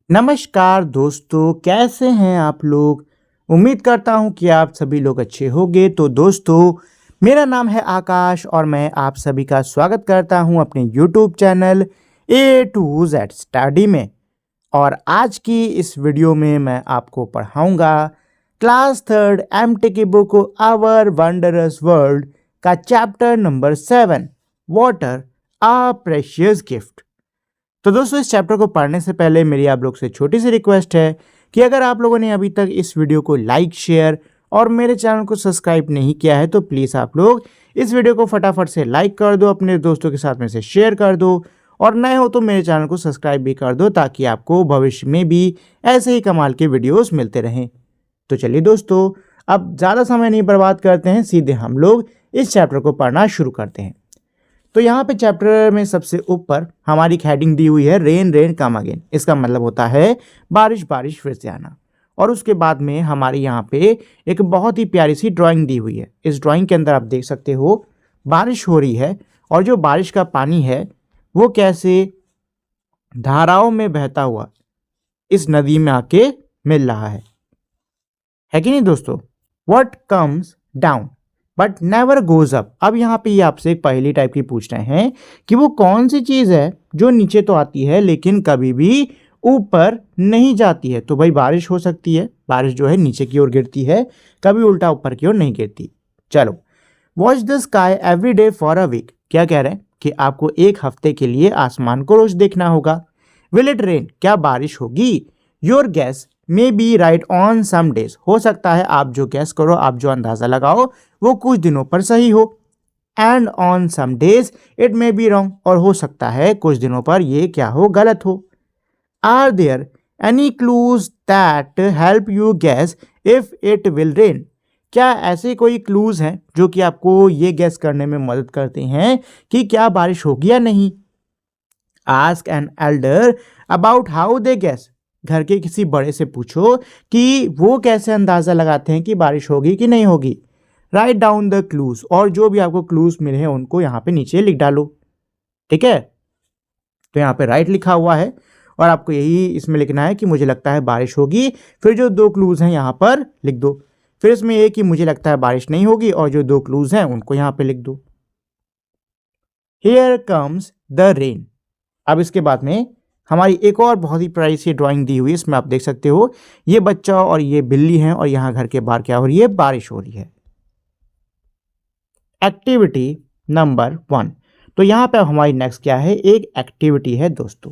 नमस्कार दोस्तों, कैसे हैं आप लोग। उम्मीद करता हूं कि आप सभी लोग अच्छे होंगे। तो दोस्तों, मेरा नाम है आकाश और मैं आप सभी का स्वागत करता हूं अपने YouTube channel A to Z study में। और आज की इस वीडियो में मैं आपको पढ़ाऊंगा क्लास थर्ड एमटी की बुक आवर वंडरस वर्ल्ड का चैप्टर नंबर 7 वाटर आ प्रेशियस गिफ्ट। तो दोस्तों, इस चैप्टर को पढ़ने से पहले मेरी आप लोग से छोटी सी रिक्वेस्ट है कि अगर आप लोगों ने अभी तक इस वीडियो को लाइक, शेयर और मेरे चैनल को सब्सक्राइब नहीं किया है तो प्लीज़ आप लोग इस वीडियो को फटाफट से लाइक कर दो, अपने दोस्तों के साथ में से शेयर कर दो और नए हो तो मेरे चैनल को सब्सक्राइब भी कर दो ताकि आपको भविष्य में भी ऐसे ही कमाल के वीडियोस मिलते रहें। तो चलिए दोस्तों, अब ज़्यादा समय नहीं बर्बाद करते हैं, सीधे हम लोग इस चैप्टर को पढ़ना शुरू करते हैं। तो यहाँ पे चैप्टर में सबसे ऊपर हमारी एक हेडिंग दी हुई है रेन रेन कम अगेन। इसका मतलब होता है बारिश बारिश फिर से आना। और उसके बाद में हमारे यहाँ पे एक बहुत ही प्यारी सी ड्राइंग दी हुई है। इस ड्राइंग के अंदर आप देख सकते हो बारिश हो रही है और जो बारिश का पानी है वो कैसे धाराओं में बहता हुआ इस नदी में आके मिल रहा है कि नहीं दोस्तों। What comes down but never goes up. अब यहाँ पे ये आपसे एक पहेली टाइप की पूछ रहे हैं कि वो कौन सी चीज़ है जो नीचे तो आती है लेकिन कभी भी ऊपर नहीं जाती है। तो भाई बारिश हो सकती है, बारिश जो है नीचे की ओर गिरती है, कभी उल्टा ऊपर की ओर नहीं गिरती। चलो, watch the sky every day for a week. क्या कह रहे हैं कि आपको एक हफ्ते के लिए आसमान को रोज देखना होगा। विल इट रेन, क्या बारिश होगी। Your guess may be right on some days, हो सकता है आप जो गैस करो, आप जो अंदाजा लगाओ वो कुछ दिनों पर सही हो। And on some days it may be wrong, और हो सकता है कुछ दिनों पर ये क्या हो, गलत हो। Are there any clues that help you guess if it will rain, क्या ऐसे कोई क्लूज हैं जो कि आपको ये गैस करने में मदद करते हैं कि क्या बारिश होगी या नहीं। Ask an elder about how they gas, घर के किसी बड़े से पूछो कि वो कैसे अंदाज़ा लगाते हैं कि बारिश होगी कि नहीं होगी। राइट डाउन द क्लूज, और जो भी आपको क्लूज मिले हैं उनको यहाँ पे नीचे लिख डालो। ठीक है, तो यहाँ पे राइट लिखा हुआ है और आपको यही इसमें लिखना है कि मुझे लगता है बारिश होगी। फिर जो दो क्लूज हैं यहाँ पर लिख दो। फिर इसमें ये कि मुझे लगता है बारिश नहीं होगी, और जो दो क्लूज हैं उनको यहाँ पे लिख दो। Here comes the rain. अब इसके बाद में हमारी एक और बहुत ही प्यारी सी ड्राइंग दी हुई है। इसमें आप देख सकते हो ये बच्चा और ये बिल्ली हैं और यहाँ घर के बाहर क्या हो रही है, बारिश हो रही है। Activity number 1। तो यहाँ पे हमारी नेक्स्ट क्या है, एक एक्टिविटी है दोस्तों।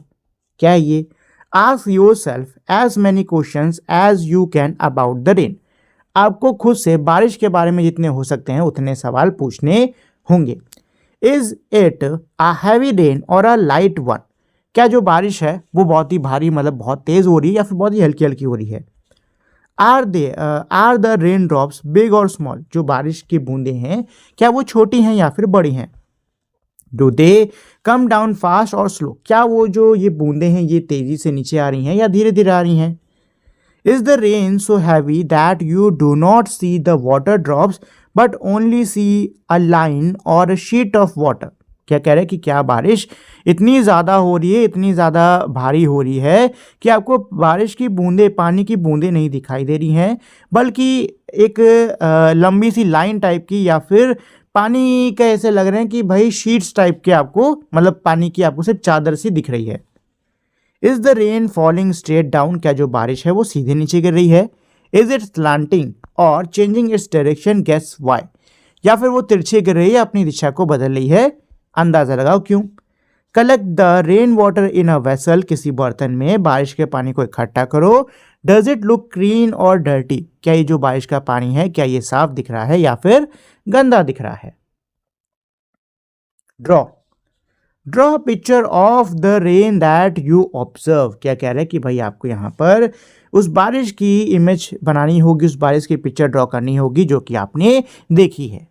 क्या है ये, ask yourself as many question as you can about the rain. आपको खुद से बारिश के बारे में जितने हो सकते हैं उतने सवाल पूछने होंगे। Is it a heavy rain और अ लाइट वन, क्या जो बारिश है वो बहुत ही भारी मतलब बहुत तेज हो रही है या फिर बहुत ही हल्की हल्की हो रही है। Are the rain drops big और स्मॉल, जो बारिश की बूंदें हैं क्या वो छोटी हैं या फिर बड़ी हैं। Do they come down fast और स्लो, क्या वो जो ये बूंदें हैं ये तेजी से नीचे आ रही हैं या धीरे धीरे आ रही हैं। Is the rain so heavy that you do not see the water drops but only see a line और अ शीट ऑफ वाटर, क्या कह रहे हैं कि क्या बारिश इतनी ज़्यादा हो रही है, इतनी ज़्यादा भारी हो रही है कि आपको बारिश की बूंदें, पानी की बूंदें नहीं दिखाई दे रही हैं, बल्कि एक लंबी सी लाइन टाइप की या फिर पानी का ऐसे लग रहे हैं कि भाई शीट्स टाइप के, आपको मतलब पानी की आपको सिर्फ चादर सी दिख रही है। Is the rain falling straight down, क्या जो बारिश है वो सीधे नीचे गिर रही है। इज इट स्लांटिंग और changing its direction, guess why, या फिर वो तिरछे गिर रही है, अपनी दिशा को बदल रही है, अंदाजा लगाओ क्यों। Collect the rain water in a vessel, किसी बर्तन में बारिश के पानी को इकट्ठा करो। डज इट लुक क्लीन और डर्टी, क्या ये जो बारिश का पानी है क्या ये साफ दिख रहा है या फिर गंदा दिख रहा है। Draw picture of the rain that you observe, क्या कह रहे हैं कि भाई आपको यहाँ पर उस बारिश की इमेज बनानी होगी, उस बारिश की पिक्चर ड्रॉ करनी होगी जो कि आपने देखी है।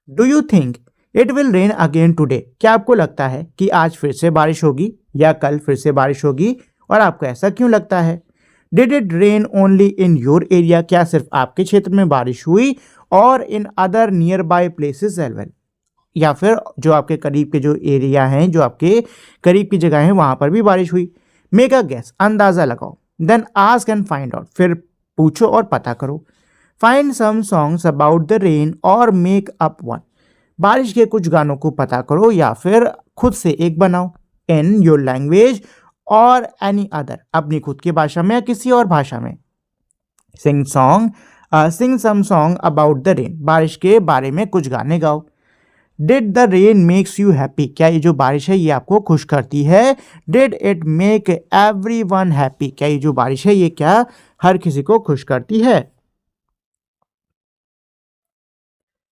Do you think it will rain again today, क्या आपको लगता है कि आज फिर से बारिश होगी या कल फिर से बारिश होगी, और आपको ऐसा क्यों लगता है। Did it rain only in your area, क्या सिर्फ आपके क्षेत्र में बारिश हुई और in other nearby places as well, या फिर जो आपके करीब के जो एरिया हैं, जो आपके करीब की जगह हैं, वहाँ पर भी बारिश हुई। मेक अ गेस, अंदाज़ा लगाओ। Then ask and find out, फिर पूछो और पता करो। Find some songs about the rain और मेक अप वन, बारिश के कुछ गानों को पता करो या फिर खुद से एक बनाओ। इन योर लैंग्वेज और एनी अदर, अपनी खुद की भाषा में या किसी और भाषा में। Sing some song about the rain, बारिश के बारे में कुछ गाने गाओ। Did the rain makes you happy, क्या ये जो बारिश है ये आपको खुश करती है? Did it make every one happy, क्या ये जो बारिश है ये क्या हर किसी को खुश करती है?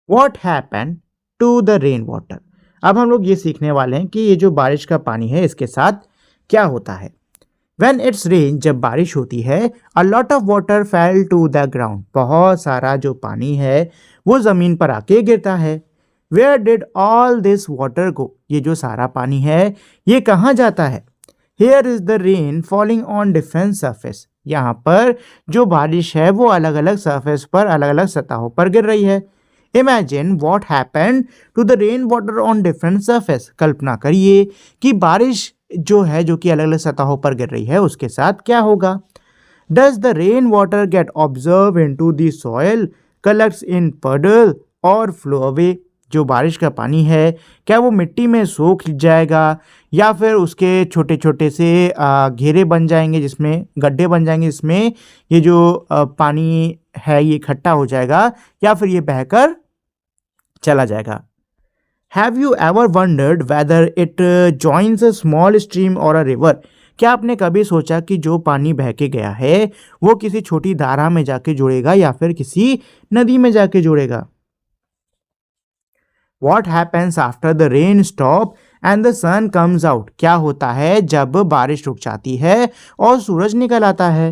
What happen to the rain water, अब हम लोग ये सीखने वाले हैं कि ये जो बारिश का पानी है इसके साथ क्या होता है। When it's rain, जब बारिश होती है, a lot of water fell to the ground, बहुत सारा जो पानी है वो ज़मीन पर आके गिरता है। Where did all this water go, ये जो सारा पानी है ये कहाँ जाता है? Here is the rain falling on different surface, यहाँ पर जो बारिश है वो अलग अलग सरफेस पर, अलग अलग सतहों पर गिर रही है। Imagine what happened to the rain water on different surface, कल्पना करिए कि बारिश जो है जो कि अलग अलग सतहों पर गिर रही है उसके साथ क्या होगा। Does the rain water get absorbed into the soil, collects in puddle और flow away, जो बारिश का पानी है क्या वो मिट्टी में सोख जाएगा या फिर उसके छोटे छोटे से घेरे बन जाएंगे, जिसमें गड्ढे बन जाएंगे, जिसमें ये जो पानी है ये इकट्ठा हो जाएगा या फिर ये बहकर चला जाएगा। Have you ever wondered whether it joins a small stream or a river, क्या आपने कभी सोचा कि जो पानी बह के गया है वो किसी छोटी धारा में जाके जुड़ेगा या फिर किसी नदी में जाके जुड़ेगा? What happens after the rain stop and the sun comes out, क्या होता है जब बारिश रुक जाती है और सूरज निकल आता है?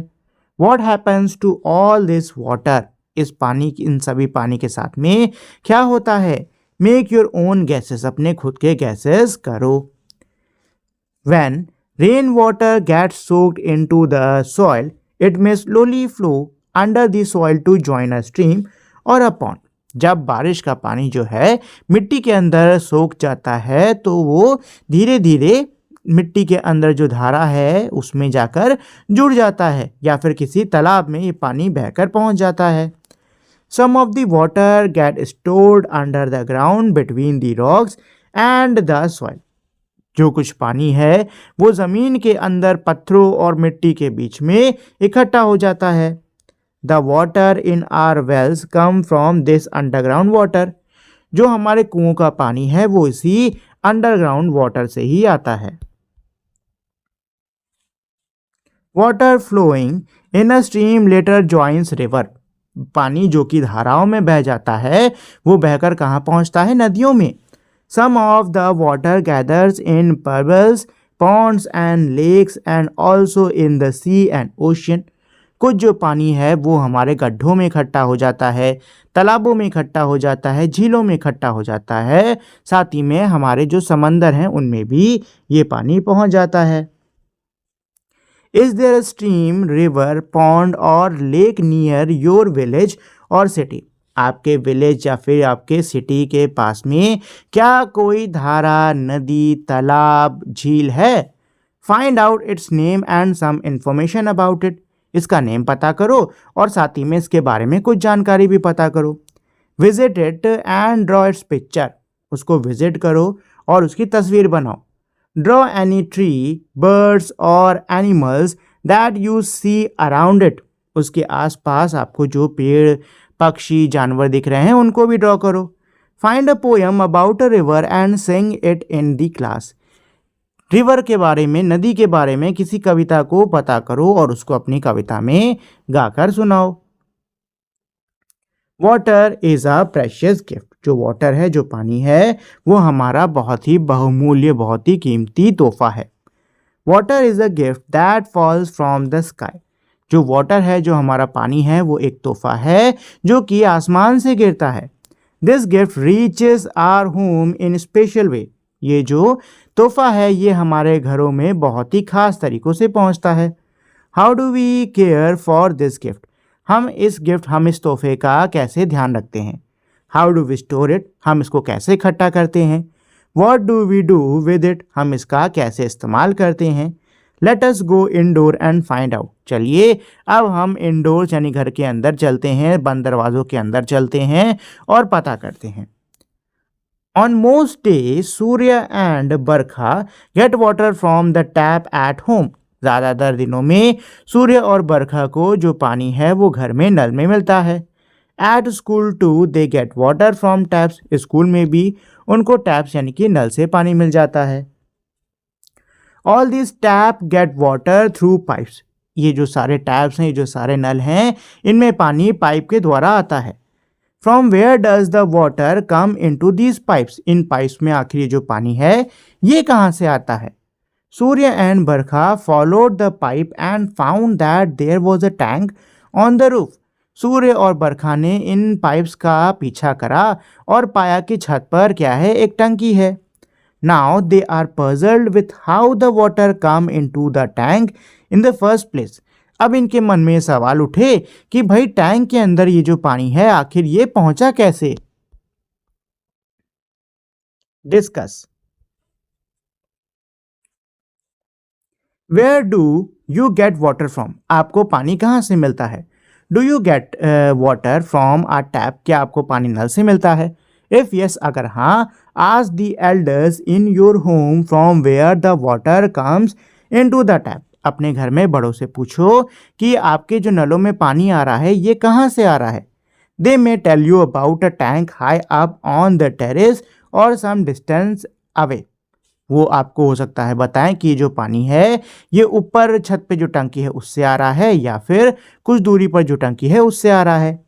What happens to all this water, इस पानी, इन सभी पानी के साथ में क्या होता है? Make your own guesses, अपने खुद के guesses करो। When rainwater gets soaked into the soil, it may slowly flow under the soil to join a stream or a pond, जब बारिश का पानी जो है मिट्टी के अंदर सोख जाता है तो वो धीरे धीरे मिट्टी के अंदर जो धारा है उसमें जाकर जुड़ जाता है या फिर किसी तालाब में ये पानी बहकर पहुंच जाता है। Some of the water get stored under the ground between the rocks and the soil, जो कुछ पानी है वो ज़मीन के अंदर पत्थरों और मिट्टी के बीच में इकट्ठा हो जाता है। The water in our wells come from this underground water, जो हमारे कुओं का पानी है वो इसी अंडरग्राउंड वाटर से ही आता है। Water flowing in a stream later joins river, पानी जो कि धाराओं में बह जाता है वो बहकर कहाँ पहुँचता है? नदियों में। Some of the water gathers in puddles, ponds and lakes and also in the sea and ocean, कुछ जो पानी है वो हमारे गड्ढों में इकट्ठा हो जाता है, तालाबों में इकट्ठा हो जाता है, झीलों में इकट्ठा हो जाता है, साथ ही में हमारे जो समंदर हैं उनमें भी ये पानी पहुंच जाता है। Is there a stream, river, pond और lake near your village or city, आपके विलेज या फिर आपके सिटी के पास में क्या कोई धारा, नदी, तालाब, झील है? Find out its name and some information about it, इसका नेम पता करो और साथ ही में इसके बारे में कुछ जानकारी भी पता करो। Visit it and draw its picture, उसको विजिट करो और उसकी तस्वीर बनाओ। Draw any tree, birds or animals that you see around it, उसके आसपास आपको जो पेड़, पक्षी, जानवर दिख रहे हैं उनको भी ड्रॉ करो। Find a poem about a river and sing it in the class, river के बारे में, नदी के बारे में किसी कविता को पता करो और उसको अपनी कविता में गाकर सुनाओ। Water is a precious gift, जो वाटर है, जो पानी है वो हमारा बहुत ही बहुमूल्य, बहुत ही कीमती तोहफा है। Water is a gift that falls from the sky, जो वाटर है, जो हमारा पानी है वो एक तोहफा है जो कि आसमान से गिरता है। This gift reaches our home in special way, ये जो तोहफा है ये हमारे घरों में बहुत ही खास तरीक़ों से पहुंचता है। How do we care for this gift, हम इस तोहफे का कैसे ध्यान रखते हैं? How do we store it, हम इसको कैसे इकट्ठा करते हैं। What do we do with it, हम इसका कैसे इस्तेमाल करते हैं। Let us go indoor and find out, चलिए अब हम इंडोर यानी घर के अंदर चलते हैं, बंद दरवाजों के अंदर चलते हैं और पता करते हैं। On most days, Surya and Barkha get water from the tap at home. ज़्यादातर दिनों में सूर्य और बरखा को जो पानी है वो घर में नल में मिलता है। At school too, they get water from taps. School में भी उनको टैप्स यानी कि नल से पानी मिल जाता है। All these tap get water through pipes. ये जो सारे टैप्स हैं, ये जो सारे नल हैं, इनमें पानी पाइप के द्वारा आता है। From where does the water come into these pipes? In pipes में आखिर ये जो पानी है ये कहाँ से आता है। Surya and Barkha followed the pipe and found that there was a tank on the roof. सूर्य और बरखा ने इन पाइप्स का पीछा करा और पाया कि छत पर क्या है, एक टंकी है। Now they are puzzled with how the water come into the tank in the first place. अब इनके मन में सवाल उठे कि भाई टैंक के अंदर ये जो पानी है आखिर ये पहुंचा कैसे। Discuss. Where do you get water from, आपको पानी कहाँ से मिलता है। Do you get water from a tap, क्या आपको पानी नल से मिलता है। इफ यस, अगर हाँ, ask the elders in your home from where the water comes into the tap, अपने घर में बड़ों से पूछो कि आपके जो नलों में पानी आ रहा है ये कहाँ से आ रहा है। They may tell you about a tank high up on the terrace or some distance away, वो आपको हो सकता है बताएं कि जो पानी है ये ऊपर छत पे जो टंकी है उससे आ रहा है या फिर कुछ दूरी पर जो टंकी है उससे आ रहा है।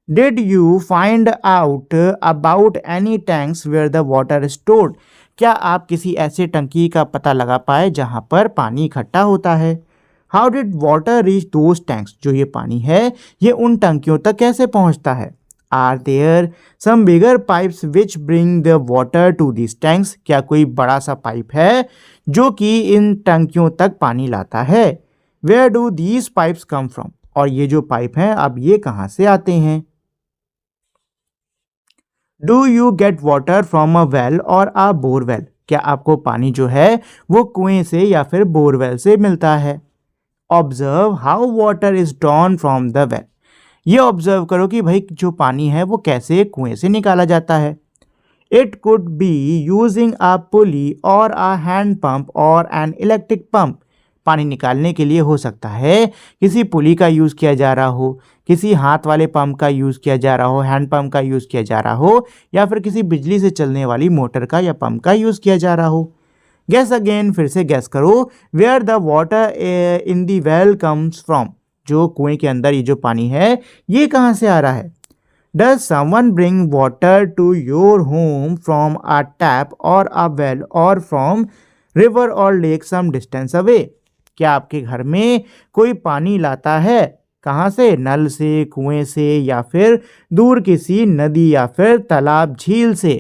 Did you find out about any tanks where the water stored, क्या आप किसी ऐसे टंकी का पता लगा पाए जहां पर पानी इकट्ठा होता है। How did water reach those tanks, जो ये पानी है ये उन टंकियों तक कैसे पहुंचता है। Are there some bigger pipes which bring the water to this tanks, क्या कोई बड़ा सा पाइप है जो कि इन टंकियों तक पानी लाता है। Where do these pipes come from, और ये जो पाइप हैं अब ये कहाँ से आते हैं। Do you get water from a well और अ बोरवेल, क्या आपको पानी जो है वो कुएं से या फिर बोरवेल से मिलता है। Observe how water is drawn from the well, ये ऑब्जर्व करो कि भाई जो पानी है वो कैसे कुएं से निकाला जाता है। It could be using a pulley or a hand pump or an electric pump, पानी निकालने के लिए हो सकता है किसी पुली का यूज़ किया जा रहा हो, किसी हाथ वाले पंप का यूज़ किया जा रहा हो, हैंड पंप का यूज़ किया जा रहा हो, या फिर किसी बिजली से चलने वाली मोटर का या पंप का यूज़ किया जा रहा हो। गैस अगेन, फिर से गैस करो। Where the water in the well comes from, जो कुएं के अंदर ये जो पानी है ये कहाँ से आ रहा है। Does someone bring water to your home from a tap और अ वेल और फ्रॉम रिवर और लेक सम डिस्टेंस अवे, क्या आपके घर में कोई पानी लाता है, कहाँ से, नल से, कुएं से या फिर दूर किसी नदी या फिर तालाब झील से।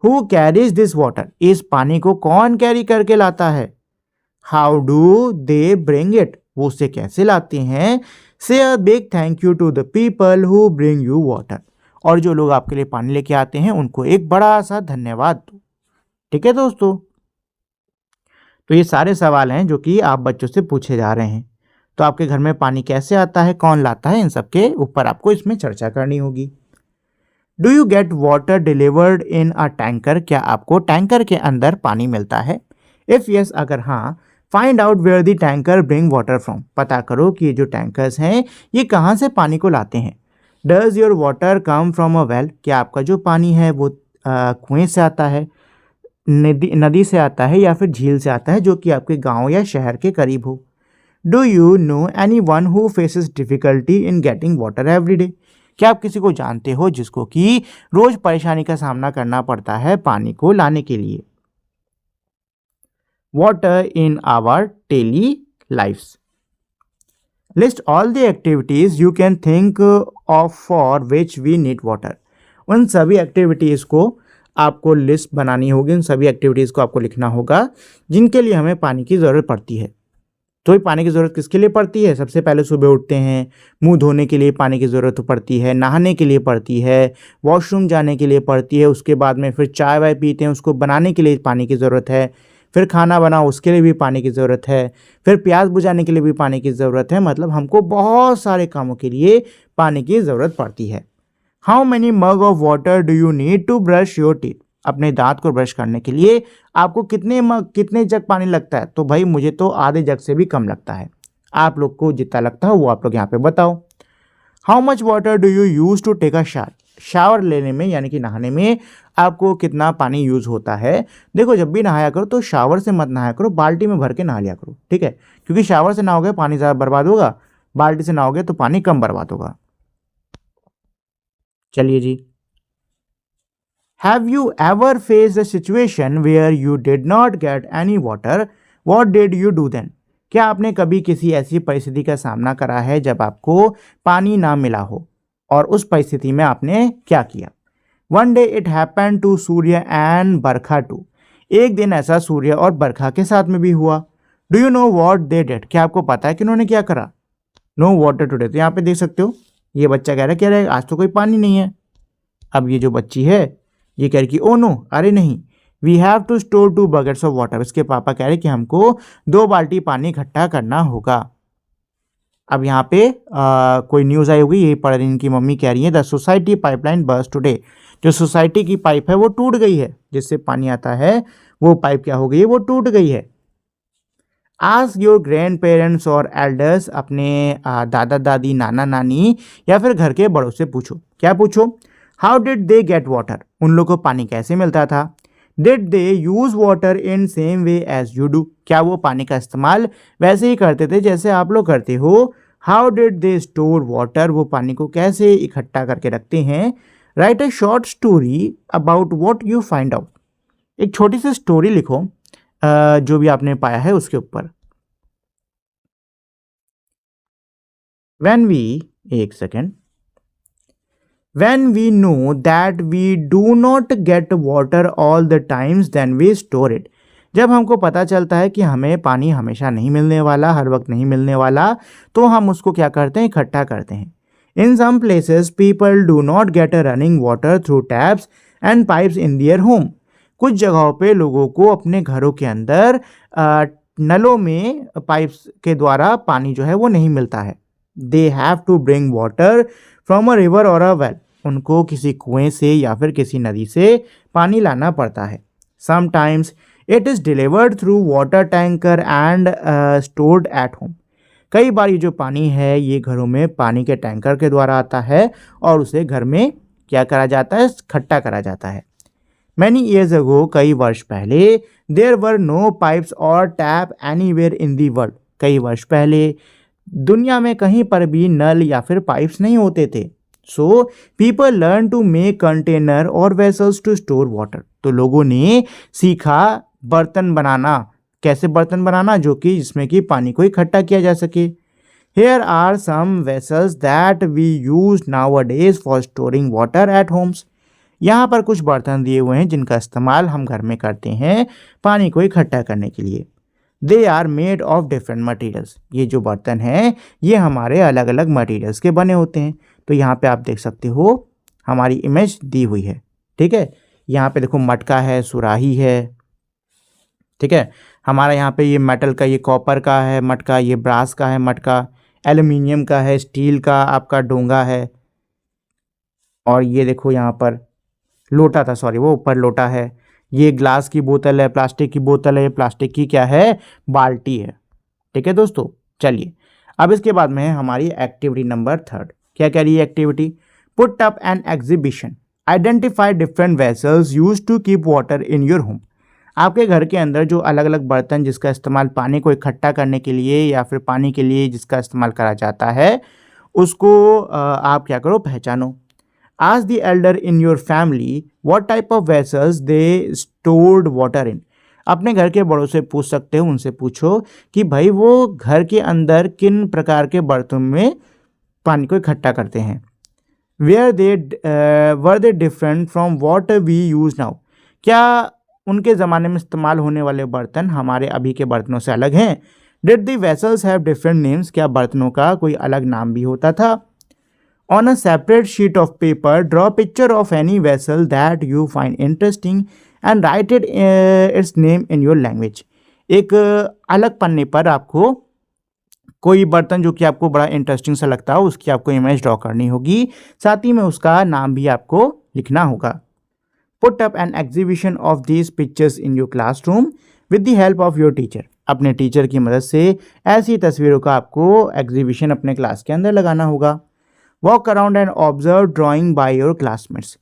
हु कैरीज दिस वाटर, इस पानी को कौन कैरी करके लाता है। How do they bring it, वो उसे कैसे लाते हैं। Say a big thank you to the people who bring you water, और जो लोग आपके लिए पानी लेके आते हैं उनको एक बड़ा सा धन्यवाद दो। ठीक है दोस्तों, तो ये सारे सवाल हैं जो कि आप बच्चों से पूछे जा रहे हैं। तो आपके घर में पानी कैसे आता है, कौन लाता है, इन सब के ऊपर आपको इसमें चर्चा करनी होगी। Do you get water delivered in a tanker, क्या आपको टैंकर के अंदर पानी मिलता है। इफ़ यस, अगर हाँ, find out where the tanker bring water from, पता करो कि ये जो टैंकर्स हैं ये कहाँ से पानी को लाते हैं। Does your water come from a well, क्या आपका जो पानी है वो कुएं से आता है, नदी से आता है या फिर झील से आता है जो कि आपके गांव या शहर के करीब हो। Do you no any one who faces difficulty in getting water every day, क्या आप किसी को जानते हो जिसको कि रोज परेशानी का सामना करना पड़ता है पानी को लाने के लिए। Water in our daily lifes, list all the activities you can think of for which we need water, उन सभी एक्टिविटीज़ को आपको लिस्ट बनानी होगी, उन सभी एक्टिविटीज़ को आपको लिखना होगा जिनके लिए हमें पानी की ज़रूरत पड़ती है। तो ये पानी की ज़रूरत किसके लिए पड़ती है? सबसे पहले सुबह उठते हैं, मुंह धोने के लिए पानी की ज़रूरत पड़ती है, नहाने के लिए पड़ती है, वॉशरूम जाने के लिए पड़ती है, उसके बाद में फिर चाय वाय पीते हैं, उसको बनाने के लिए पानी की ज़रूरत है, फिर खाना बनाओ उसके लिए भी पानी की ज़रूरत है, फिर प्यास बुझाने के लिए भी पानी की ज़रूरत है। मतलब हमको बहुत सारे कामों के लिए पानी की ज़रूरत पड़ती है। How many mug of water do you need to brush your teeth? अपने दांत को ब्रश करने के लिए आपको कितने जग पानी लगता है? तो भाई मुझे तो आधे जग से भी कम लगता है। आप लोग को जितना लगता है वो आप लोग यहाँ पे बताओ। How much water do you use to take a shower? Shower लेने में यानी कि नहाने में आपको कितना पानी यूज़ होता है? देखो जब भी नहाया करो तो शावर से मत नहाया करो, बाल्टी में भर के नहा लिया करो, ठीक है? क्योंकि शावर से नहाओगे पानी ज़्यादा बर्बाद होगा, बाल्टी से नहाओगे तो पानी कम बर्बाद होगा। चलिए जी, have you ever faced a situation where you did not get any water, what did you do then? क्या आपने कभी किसी ऐसी परिस्थिति का सामना करा है जब आपको पानी ना मिला हो, और उस परिस्थिति में आपने क्या किया? One day it happen to Surya and Barkha too. एक दिन ऐसा सूर्य और बरखा के साथ में भी हुआ। Do you know what they did? क्या आपको पता है कि उन्होंने क्या करा? No water today. तो यहाँ पे देख सकते हो ये बच्चा कह रहा है आज तो कोई पानी नहीं है। अब ये जो बच्ची है ये कह रही कि ओ नो, अरे नहीं, we have to store 2 buckets of water. इसके पापा कह रहे कि हमको 2 बाल्टी पानी इकट्ठा करना होगा। अब यहाँ पे कोई न्यूज़ आई होगी, यही पढ़ रही इनकी मम्मी कह रही है the society pipeline burst today. जो सोसाइटी की पाइप है वो टूट गई है, जिससे पानी आता है वो पाइप क्या हो गई है, वो टूट गई है। आस्क योर ग्रैंड पेरेंट्स और एल्डर्स, अपने दादा दादी नाना नानी या फिर घर के बड़ों से पूछो। क्या पूछो? How did they get water? उन लोगों को पानी कैसे मिलता था? Did they use water in same way as you do? क्या वो पानी का इस्तेमाल वैसे ही करते थे जैसे आप लोग करते हो? How did they store water? वो पानी को कैसे इकट्ठा करके रखते हैं? Right a short story about what you find out. एक छोटी सी स्टोरी लिखो जो भी आपने पाया है उसके ऊपर। When we, एक second, when we know that we do not get water all the times, then we store it. जब हमको पता चलता है कि हमें पानी हमेशा नहीं मिलने वाला, हर वक्त नहीं मिलने वाला, तो हम उसको क्या करते हैं? इकट्ठा करते हैं। In some places people do not get a running water through taps and pipes in their home. कुछ जगहों पे लोगों को अपने घरों के अंदर नलों में पाइप्स के द्वारा पानी जो है वो नहीं मिलता है। They have to bring water from a river और अ वेल। उनको किसी कुएं से या फिर किसी नदी से पानी लाना पड़ता है। Sometimes it is delivered through water tanker and stored at home. कई बार ये जो पानी है ये घरों में पानी के टैंकर के द्वारा आता है और उसे घर में क्या करा जाता है? इकट्ठा करा जाता है। मैनी ईयर्स अगो, कई वर्ष पहले, देयर वर नो पाइप्स और tap anywhere in the world. कई वर्ष पहले दुनिया में कहीं पर भी नल या फिर पाइप्स नहीं होते थे। So people learn to make container और वेसल्स टू स्टोर वाटर। तो लोगों ने सीखा बर्तन बनाना। कैसे बर्तन बनाना? जो कि जिसमें कि पानी को इकट्ठा किया जा सके। Here are some vessels that we use nowadays for storing water at homes. यहाँ पर कुछ बर्तन दिए हुए हैं जिनका इस्तेमाल हम घर में करते हैं पानी को इकट्ठा करने के लिए। They are made of different materials. ये जो बर्तन हैं ये हमारे अलग अलग मटीरियल्स के बने होते हैं। तो यहाँ पे आप देख सकते हो हमारी इमेज दी हुई है, ठीक है। यहाँ पे देखो मटका है, सुराही है, ठीक है। हमारा यहाँ पे ये मेटल का, ये कॉपर का है मटका, ये ब्रास का है मटका, एल्युमिनियम का है, स्टील का आपका डोंगा है, और ये देखो यहाँ पर लोटा था, सॉरी वो ऊपर लोटा है। ये ग्लास की बोतल है, प्लास्टिक की बोतल है, प्लास्टिक की क्या है? बाल्टी है, ठीक है दोस्तों। चलिए अब इसके बाद में है हमारी एक्टिविटी नंबर 3। क्या कह रही है activity? Put up an exhibition, identify different vessels use to keep water in your home. आपके घर के अंदर जो अलग अलग बर्तन जिसका इस्तेमाल पानी को इकट्ठा करने के लिए या फिर पानी के लिए जिसका इस्तेमाल करा जाता है उसको आप क्या करो? पहचानो। Ask the elder in your family what type of vessels they stored water in. अपने घर के बड़ों से पूछ सकते हो, उनसे पूछो कि भाई वो घर के अंदर किन प्रकार के बर्तन में पानी को इकट्ठा करते हैं। Were they different from what we use now. क्या उनके ज़माने में इस्तेमाल होने वाले बर्तन हमारे अभी के बर्तनों से अलग हैं? Did the vessels have different names, क्या बर्तनों का कोई अलग नाम भी होता था? On a separate sheet of paper draw picture of any vessel that you find interesting and right it it's name in your language. एक अलग पन्ने पर आपको कोई बर्तन जो कि आपको बड़ा इंटरेस्टिंग सा लगता हो उसकी आपको इमेज ड्रॉ करनी होगी, साथ ही में उसका नाम भी आपको लिखना होगा। Put up an exhibition of these pictures in your classroom with the help of your teacher. अपने टीचर की मदद से ऐसी तस्वीरों का आपको एग्जीबिशन अपने क्लास के अंदर लगाना होगा। Walk around and observe drawing by your classmates.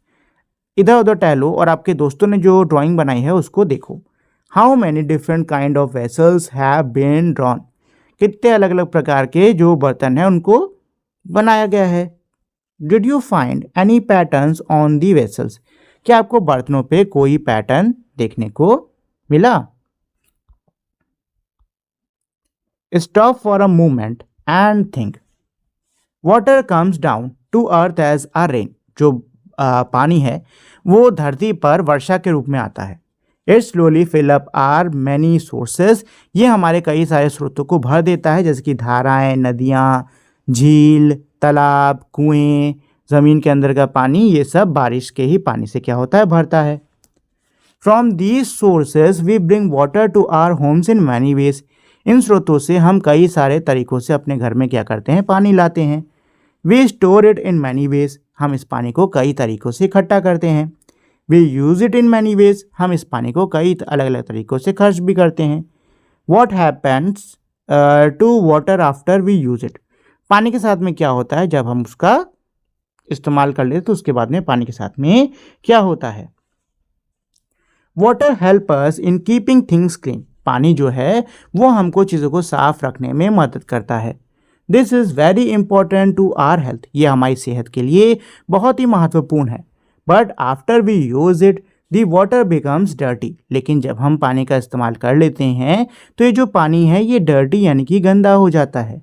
इधर उधर टहलो और आपके दोस्तों ने जो ड्राइंग बनाई है उसको देखो। How many different kind of vessels have been drawn. कितने अलग अलग प्रकार के जो बर्तन हैं उनको बनाया गया है। Did you find any patterns on the vessels. क्या आपको बर्तनों पे कोई पैटर्न देखने को मिला? Stop for a moment and think. Water comes down to earth as a rain. जो पानी है वो धरती पर वर्षा के रूप में आता है। It slowly fill up our many sources. ये हमारे कई सारे स्रोतों को भर देता है, जैसे कि धाराएं, नदियाँ, झील, तालाब, कुएं, ज़मीन के अंदर का पानी, ये सब बारिश के ही पानी से क्या होता है, भरता है। From these sources we bring water to our homes in many ways. इन स्रोतों से हम कई सारे तरीकों से अपने घर में क्या करते हैं, पानी लाते हैं। We store it in many ways. हम इस पानी को कई तरीकों से इकट्ठा करते हैं। We use it in many ways. हम इस पानी को कई अलग अलग तरीकों से खर्च भी करते हैं। What happens to water after we use it. पानी के साथ में क्या होता है जब हम उसका इस्तेमाल कर लेते तो उसके बाद में पानी के साथ में क्या होता है। Water help us in keeping things clean. पानी जो है वो हमको चीज़ों को साफ रखने में मदद करता है। This is very important to our health. ये हमारी सेहत के लिए बहुत ही महत्वपूर्ण है। But after we use it the water becomes dirty. लेकिन जब हम पानी का इस्तेमाल कर लेते हैं तो ये जो पानी है ये डर्टी यानी कि गंदा हो जाता है।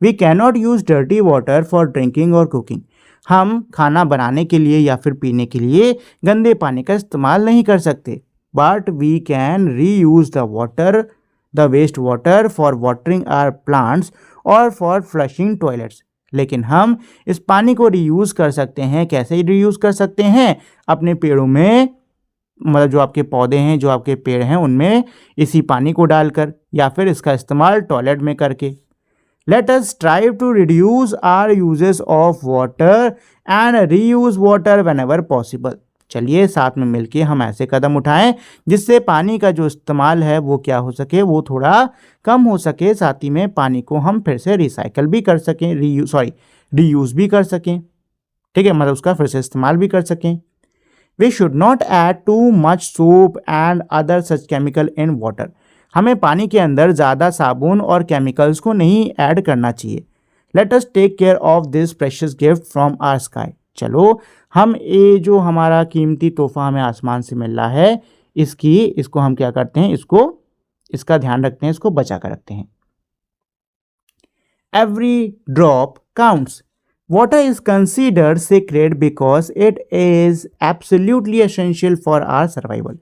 We can not use dirty water for drinking और कुकिंग। हम खाना बनाने के लिए या फिर पीने के लिए गंदे पानी का इस्तेमाल नहीं कर सकते। But we can reuse the water, the waste water for watering our plants और फॉर फ्लशिंग टॉयलेट्स। लेकिन हम इस पानी को रीयूज़ कर सकते हैं। कैसे रीयूज़ कर सकते हैं? अपने पेड़ों में, मतलब जो आपके पौधे हैं, जो आपके पेड़ हैं, उनमें इसी पानी को डालकर या फिर इसका इस्तेमाल टॉयलेट में करके। Let us strive to reduce our uses of water and reuse water whenever possible. चलिए साथ में मिलके हम ऐसे कदम उठाएं जिससे पानी का जो इस्तेमाल है वो क्या हो सके, वो थोड़ा कम हो सके। साथ ही में पानी को हम फिर से रिसाइकल भी कर सकें, रीयूज़ भी कर सकें। ठीक है, मतलब उसका फिर से इस्तेमाल भी कर सकें। We should not add too much soap and other such chemical in water. हमें पानी के अंदर ज़्यादा साबुन और केमिकल्स को नहीं ऐड करना चाहिए। Let us take care of this precious gift from our sky. चलो हम ये जो हमारा कीमती तोहफा हमें आसमान से मिल रहा है इसको हम क्या करते हैं, इसका ध्यान रखते हैं, इसको बचा कर रखते हैं। Every drop counts. Water is considered sacred because it is absolutely essential for our survival.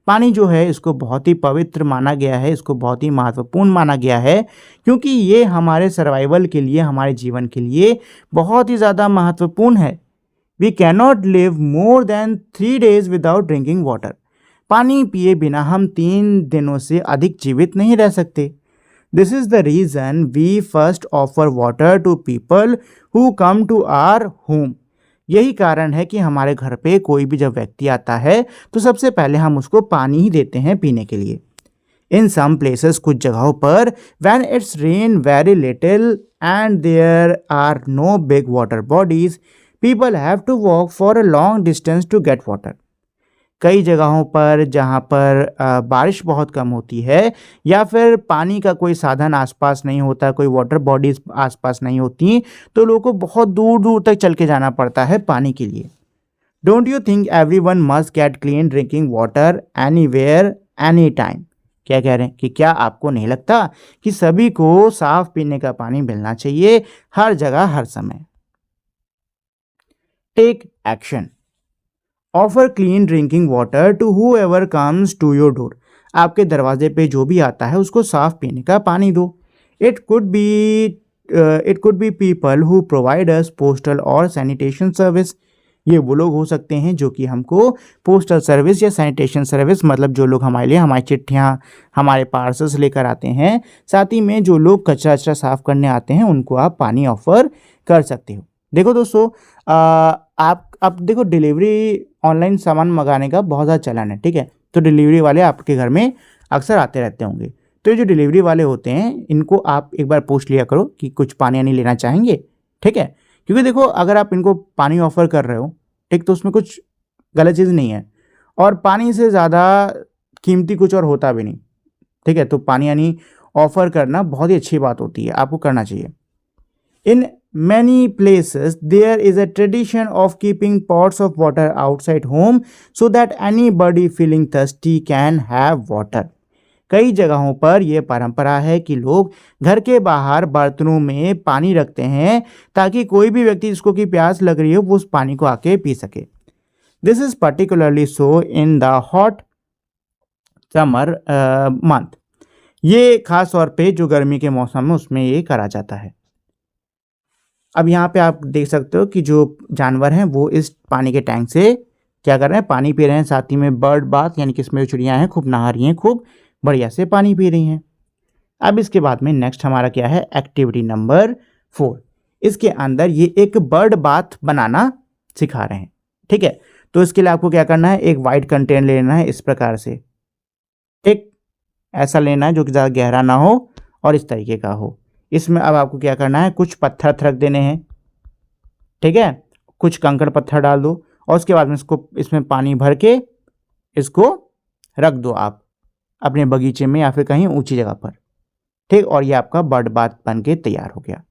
पानी जो है इसको बहुत ही पवित्र माना गया है, इसको बहुत ही महत्वपूर्ण माना गया है क्योंकि ये हमारे सर्वाइवल के लिए, हमारे जीवन के लिए बहुत ही ज़्यादा महत्वपूर्ण है। We can not live more than 3 days without drinking water. पानी पिए बिना हम 3 दिनों से अधिक जीवित नहीं रह सकते। This is the reason we first offer water to people who come to our home. यही कारण है कि हमारे घर पे कोई भी जब व्यक्ति आता है तो सबसे पहले हम उसको पानी ही देते हैं पीने के लिए। इन सम प्लेसेस, कुछ जगहों पर, when it's rain very little and there are no big water bodies, people have to walk for a long distance to get water. कई जगहों पर जहाँ पर बारिश बहुत कम होती है या फिर पानी का कोई साधन आसपास नहीं होता, कोई वाटर बॉडीज आसपास नहीं होती, तो लोगों को बहुत दूर दूर तक चल के जाना पड़ता है पानी के लिए। Don't you think everyone must get clean drinking water anywhere any time. क्या कह रहे हैं कि क्या आपको नहीं लगता कि सभी को साफ पीने का पानी मिलना चाहिए हर जगह हर समय। Take action. Offer clean drinking water to whoever comes to your door. आपके दरवाजे पे जो भी आता है उसको साफ पीने का पानी दो। It could be people who provide us postal और सैनिटेशन सर्विस। ये वो लोग हो सकते हैं जो कि हमको पोस्टल सर्विस या सैनिटेशन सर्विस, मतलब जो लोग हमारे लिए हमारी चिट्ठियाँ, हमारे पार्सल्स लेकर आते हैं, साथ ही में जो लोग कचरा वचरा साफ़ करने आते हैं, उनको आप पानी ऑफ़र कर सकते हो। देखो दोस्तों, आप अब देखो डिलीवरी ऑनलाइन सामान मंगाने का बहुत ज़्यादा चलन है, ठीक है। तो डिलीवरी वाले आपके घर में अक्सर आते रहते होंगे। तो ये जो डिलीवरी वाले होते हैं, इनको आप एक बार पूछ लिया करो कि कुछ पानी वानी लेना चाहेंगे, ठीक है। क्योंकि देखो, अगर आप इनको पानी ऑफ़र कर रहे हो, ठीक, तो उसमें कुछ गलत चीज़ नहीं है, और पानी से ज़्यादा कीमती कुछ और होता भी नहीं, ठीक है। तो पानी यानी ऑफ़र करना बहुत ही अच्छी बात होती है, आपको करना चाहिए। इन many places there is a tradition of keeping pots of water outside home so that anybody feeling thirsty can have water। कई जगहों पर यह परंपरा है कि लोग घर के बाहर बर्तनों में पानी रखते हैं ताकि कोई भी व्यक्ति जिसको की प्यास लग रही हो वो उस पानी को आके पी सके। This is particularly so in the hot summer month. ये खास तौर पे जो गर्मी के मौसम में उसमें ये करा जाता है। अब यहाँ पे आप देख सकते हो कि जो जानवर हैं वो इस पानी के टैंक से क्या कर रहे हैं, पानी पी रहे हैं। साथ ही में बर्ड बाथ यानी कि इसमें जो चिड़ियाँ हैं खूब नहा रही हैं, खूब बढ़िया से पानी पी रही हैं। अब इसके बाद में नेक्स्ट हमारा क्या है, एक्टिविटी नंबर 4। इसके अंदर ये एक बर्ड बाथ बनाना सिखा रहे हैं, ठीक है। तो इसके लिए आपको क्या करना है, एक वाइट कंटेनर लेना है इस प्रकार से, एक ऐसा लेना है जो कि ज़्यादा गहरा ना हो और इस तरीके का हो। इसमें अब आपको क्या करना है, कुछ पत्थर रख देने हैं, ठीक है। कुछ कंकड़ पत्थर डाल दो और उसके बाद में इसमें पानी भर के इसको रख दो आप अपने बगीचे में या फिर कहीं ऊंची जगह पर, ठीक। और ये आपका बर्ड बाथ बन के तैयार हो गया।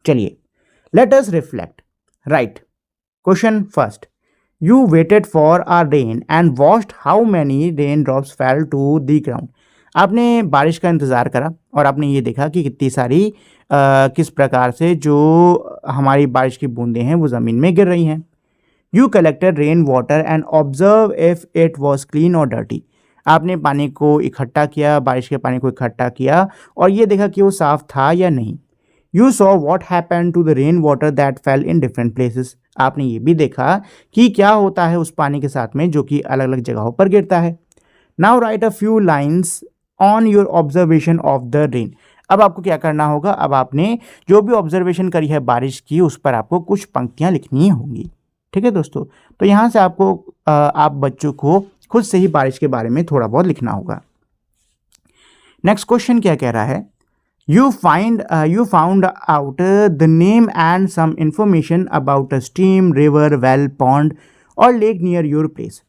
चलिए, let us reflect. Right, question first, you waited for a rain and watched how many raindrops fell to the ground. आपने बारिश का इंतज़ार करा और आपने ये देखा कि कितनी सारी किस प्रकार से जो हमारी बारिश की बूंदें हैं वो ज़मीन में गिर रही हैं। You collected rain water and observe if it was clean और डर्टी। आपने पानी को इकट्ठा किया, बारिश के पानी को इकट्ठा किया और ये देखा कि वो साफ़ था या नहीं। You saw what happen to the rain water that fell in different places. आपने ये भी देखा कि क्या होता है उस पानी के साथ में जो कि अलग अलग जगहों पर गिरता है। Now right a few lines on your observation of the rain. अब आपको क्या करना होगा, अब आपने जो भी ऑब्जर्वेशन करी है बारिश की उस पर आपको कुछ पंक्तियां लिखनी होंगी, ठीक है दोस्तों। तो यहाँ से आपको आप बच्चों को खुद से ही बारिश के बारे में थोड़ा बहुत लिखना होगा। नेक्स्ट क्वेश्चन क्या कह रहा है, you found out the name and some information about a stream, river, well, pond और लेक नियर योर प्लेस।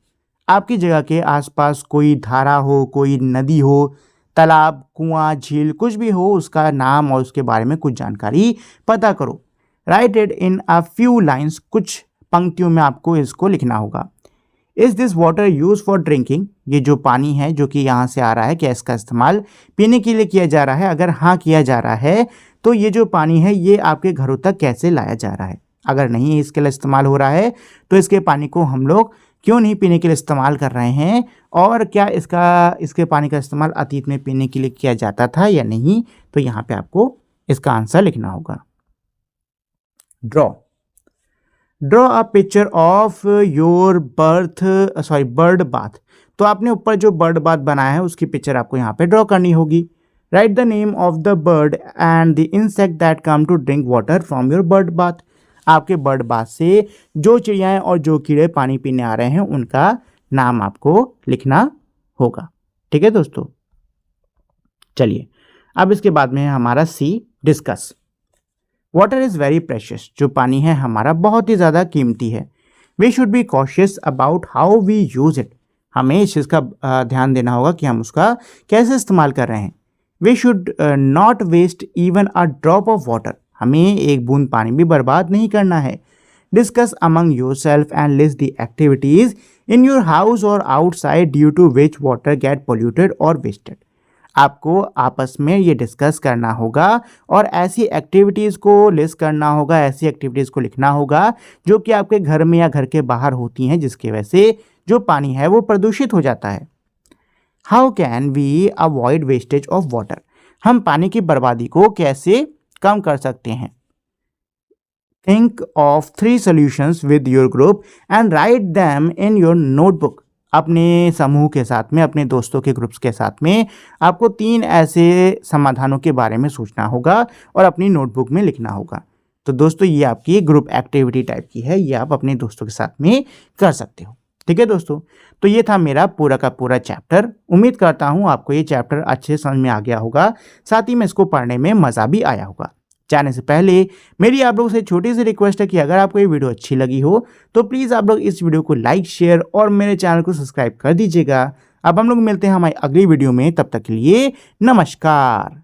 आपकी जगह के आसपास कोई धारा हो, कोई नदी हो, तालाब, कुआं, झील, कुछ भी हो, उसका नाम और उसके बारे में कुछ जानकारी पता करो। Right it in a few lines. कुछ पंक्तियों में आपको इसको लिखना होगा। Is this water use for drinking. ये जो पानी है जो कि यहाँ से आ रहा है, क्या इसका इस्तेमाल पीने के लिए किया जा रहा है? अगर हाँ किया जा रहा है तो ये जो पानी है ये आपके घरों तक कैसे लाया जा रहा है? अगर नहीं इसके लिए इस्तेमाल हो रहा है तो इसके पानी को हम लोग क्यों नहीं पीने के लिए इस्तेमाल कर रहे हैं? और क्या इसके पानी का इस्तेमाल अतीत में पीने के लिए किया जाता था या नहीं? तो यहाँ पे आपको इसका आंसर लिखना होगा। Draw a picture of your bird bath. तो आपने ऊपर जो बर्ड बाथ बनाया है उसकी पिक्चर आपको यहाँ पे ड्रॉ करनी होगी। Write the name of the bird and the insect that come to drink water from your bird bath. आपके बर्ड बाथ से जो चिड़ियाएँ और जो कीड़े पानी पीने आ रहे हैं उनका नाम आपको लिखना होगा, ठीक है दोस्तों। चलिए, अब इसके बाद में है हमारा C, discuss. Water is very precious. जो पानी है हमारा बहुत ही ज़्यादा कीमती है। We should be cautious about how we use it. हमें इस चीज़ का ध्यान देना होगा कि हम उसका कैसे इस्तेमाल कर रहे हैं। We should not waste even a drop of water. हमें एक बूंद पानी भी बर्बाद नहीं करना है। Discuss among yourself and list the activities in your house और outside due to which water get polluted और वेस्टेड। आपको आपस में ये डिस्कस करना होगा और ऐसी एक्टिविटीज़ को लिस्ट करना होगा, ऐसी एक्टिविटीज़ को लिखना होगा जो कि आपके घर में या घर के बाहर होती हैं जिसकी वजह से जो पानी है वो प्रदूषित हो जाता है। How can we avoid wastage of water. हम पानी की बर्बादी को कैसे कम कर सकते हैं। Think of 3 solutions with your group and write them in your notebook. अपने समूह के साथ में, अपने दोस्तों के ग्रुप्स के साथ में आपको 3 ऐसे समाधानों के बारे में सोचना होगा और अपनी नोटबुक में लिखना होगा। तो दोस्तों ये आपकी ग्रुप एक्टिविटी टाइप की है, ये आप अपने दोस्तों के साथ में कर सकते हो। ठीक है दोस्तों, तो ये था मेरा पूरा का पूरा चैप्टर। उम्मीद करता हूँ आपको ये चैप्टर अच्छे समझ में आ गया होगा, साथ ही में इसको पढ़ने में मज़ा भी आया होगा। जाने से पहले मेरी आप लोगों से छोटी सी रिक्वेस्ट है कि अगर आपको ये वीडियो अच्छी लगी हो तो प्लीज़ आप लोग इस वीडियो को लाइक, शेयर और मेरे चैनल को सब्सक्राइब कर दीजिएगा। अब हम लोग मिलते हैं हमारी अगली वीडियो में, तब तक के लिए नमस्कार।